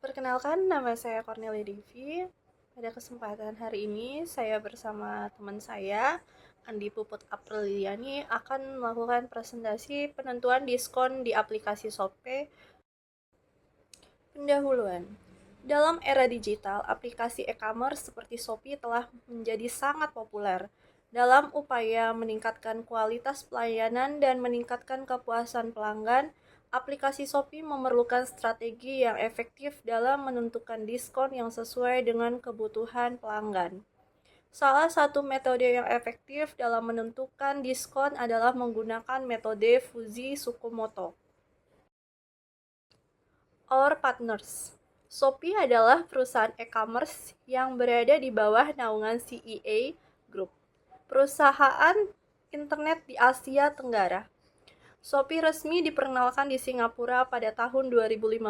Perkenalkan, nama saya Cornelia Devi. Pada kesempatan hari ini, saya bersama teman saya, Andi Puput Apriliani, akan melakukan presentasi penentuan diskon di aplikasi Shopee. Pendahuluan. Dalam era digital, aplikasi e-commerce seperti Shopee telah menjadi sangat populer dalam upaya meningkatkan kualitas pelayanan dan meningkatkan kepuasan pelanggan. Aplikasi Shopee memerlukan strategi yang efektif dalam menentukan diskon yang sesuai dengan kebutuhan pelanggan. Salah satu metode yang efektif dalam menentukan diskon adalah menggunakan metode Fuji Tsukumoto. Our partners. Shopee adalah perusahaan e-commerce yang berada di bawah naungan CEA Group, perusahaan internet di Asia Tenggara. Shopee resmi diperkenalkan di Singapura pada tahun 2015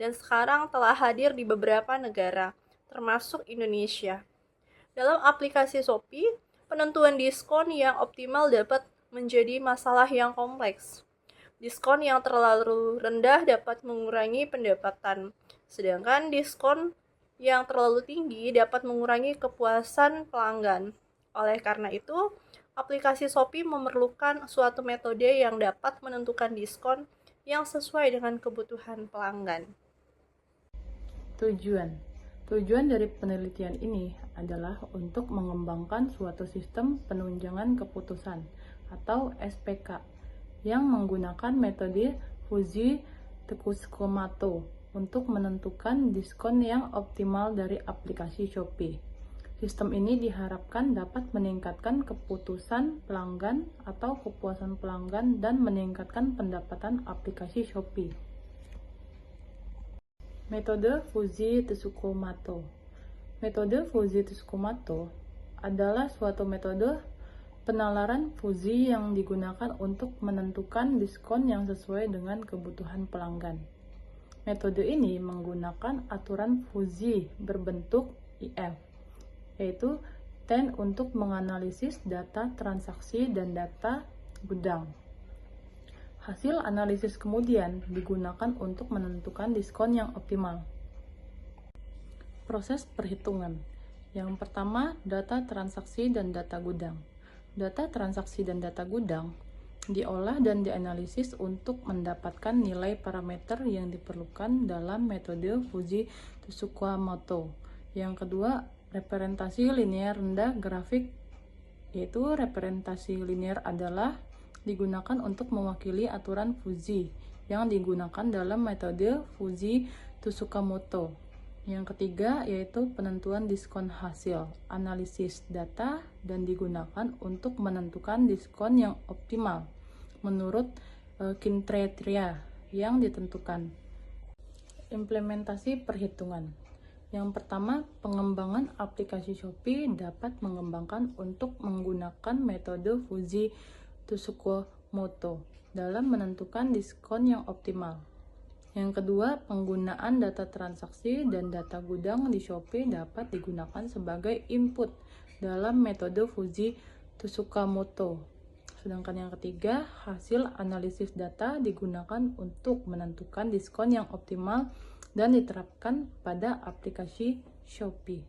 dan sekarang telah hadir di beberapa negara, termasuk Indonesia. Dalam aplikasi Shopee, penentuan diskon yang optimal dapat menjadi masalah yang kompleks. Diskon yang terlalu rendah dapat mengurangi pendapatan, sedangkan diskon yang terlalu tinggi dapat mengurangi kepuasan pelanggan. Oleh karena itu, aplikasi Shopee memerlukan suatu metode yang dapat menentukan diskon yang sesuai dengan kebutuhan pelanggan. Tujuan Tujuan dari penelitian ini adalah untuk mengembangkan suatu sistem penunjangan keputusan atau SPK yang menggunakan metode Fuji Tsukumoto untuk menentukan diskon yang optimal dari aplikasi Shopee. Sistem ini diharapkan dapat meningkatkan keputusan pelanggan atau kepuasan pelanggan dan meningkatkan pendapatan aplikasi Shopee. Metode Fuji Tsukumoto. Metode Fuji Tsukumoto adalah suatu metode penalaran Fuji yang digunakan untuk menentukan diskon yang sesuai dengan kebutuhan pelanggan. Metode ini menggunakan aturan Fuji berbentuk IF, yaitu TEN untuk menganalisis data transaksi dan data gudang. Hasil analisis kemudian digunakan untuk menentukan diskon yang optimal. Proses perhitungan. Yang pertama, data transaksi dan data gudang. Data transaksi dan data gudang diolah dan dianalisis untuk mendapatkan nilai parameter yang diperlukan dalam metode Fuji Tsukumoto. Yang kedua, representasi linear rendah grafik, yaitu representasi linear adalah digunakan untuk mewakili aturan Fuji yang digunakan dalam metode Fuji Tsukumoto. Yang ketiga yaitu penentuan diskon hasil analisis data dan digunakan untuk menentukan diskon yang optimal menurut kriteria yang ditentukan. Implementasi perhitungan. Yang pertama, pengembangan aplikasi Shopee dapat mengembangkan untuk menggunakan metode Fuji Tsukumoto dalam menentukan diskon yang optimal. Yang kedua, penggunaan data transaksi dan data gudang di Shopee dapat digunakan sebagai input dalam metode Fuji Tsukumoto. Sedangkan yang ketiga, hasil analisis data digunakan untuk menentukan diskon yang optimal dan diterapkan pada aplikasi Shopee.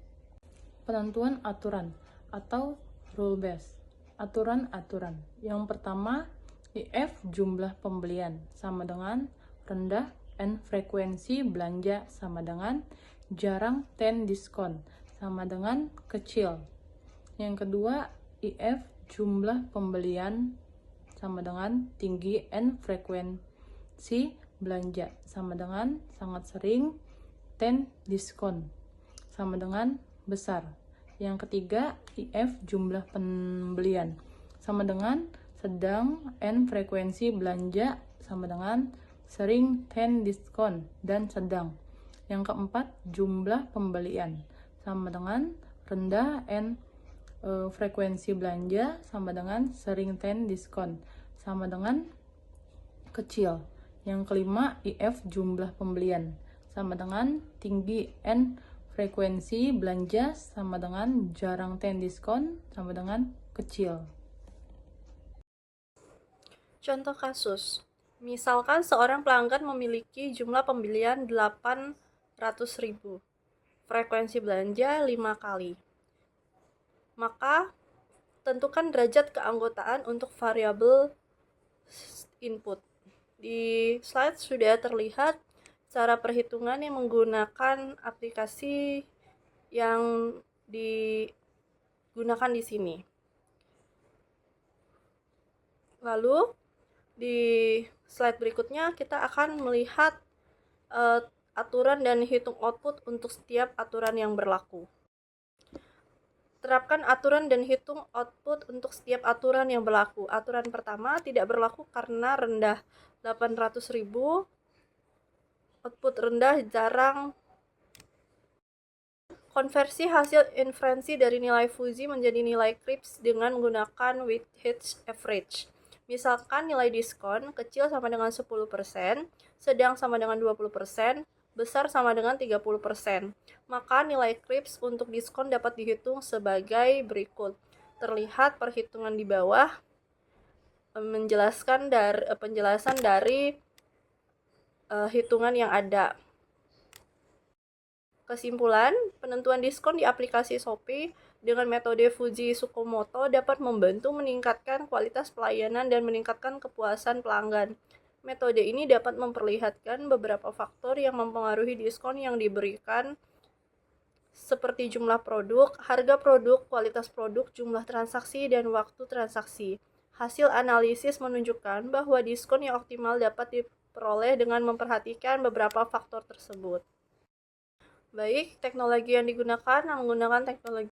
Penentuan aturan atau rule base. Aturan-aturan. Yang pertama, IF jumlah pembelian sama dengan rendah, N frekuensi belanja sama dengan jarang, 10 diskon sama dengan kecil. Yang kedua, IF jumlah pembelian sama dengan tinggi, N frekuensi belanja sama dengan sangat sering, 10 diskon sama dengan besar. Yang ketiga, IF jumlah pembelian sama dengan sedang, N frekuensi belanja sama dengan sering, 10 diskon dan sedang. Yang keempat, jumlah pembelian sama dengan rendah, N frekuensi belanja sama dengan sering, 10 diskon sama dengan kecil. Yang kelima, IF jumlah pembelian sama dengan tinggi, N frekuensi belanja sama dengan jarang, 10 diskon sama dengan kecil. Contoh kasus. Misalkan seorang pelanggan memiliki jumlah pembelian 800 500.000. Frekuensi belanja 5 kali. Maka tentukan derajat keanggotaan untuk variabel input. Di slide sudah terlihat cara perhitungan yang menggunakan aplikasi yang digunakan di sini. Lalu di slide berikutnya kita akan melihat aturan dan hitung output untuk setiap aturan yang berlaku. Terapkan aturan dan hitung output untuk setiap aturan yang berlaku. Aturan pertama tidak berlaku karena rendah 800.000. Output rendah jarang. Konversi hasil inferensi dari nilai fuzzy menjadi nilai Cripps dengan menggunakan weighted average. Misalkan nilai diskon kecil sama dengan 10%, sedang sama dengan 20%, besar sama dengan 30%. Maka nilai Cripps untuk diskon dapat dihitung sebagai berikut. Terlihat perhitungan di bawah menjelaskan penjelasan dari hitungan yang ada. Kesimpulan, penentuan diskon di aplikasi Shopee dengan metode Fujii Tsukamoto dapat membantu meningkatkan kualitas pelayanan dan meningkatkan kepuasan pelanggan. Metode ini dapat memperlihatkan beberapa faktor yang mempengaruhi diskon yang diberikan, seperti jumlah produk, harga produk, kualitas produk, jumlah transaksi, dan waktu transaksi. Hasil analisis menunjukkan bahwa diskon yang optimal dapat diperoleh dengan memperhatikan beberapa faktor tersebut. Baik, teknologi yang digunakan menggunakan teknologi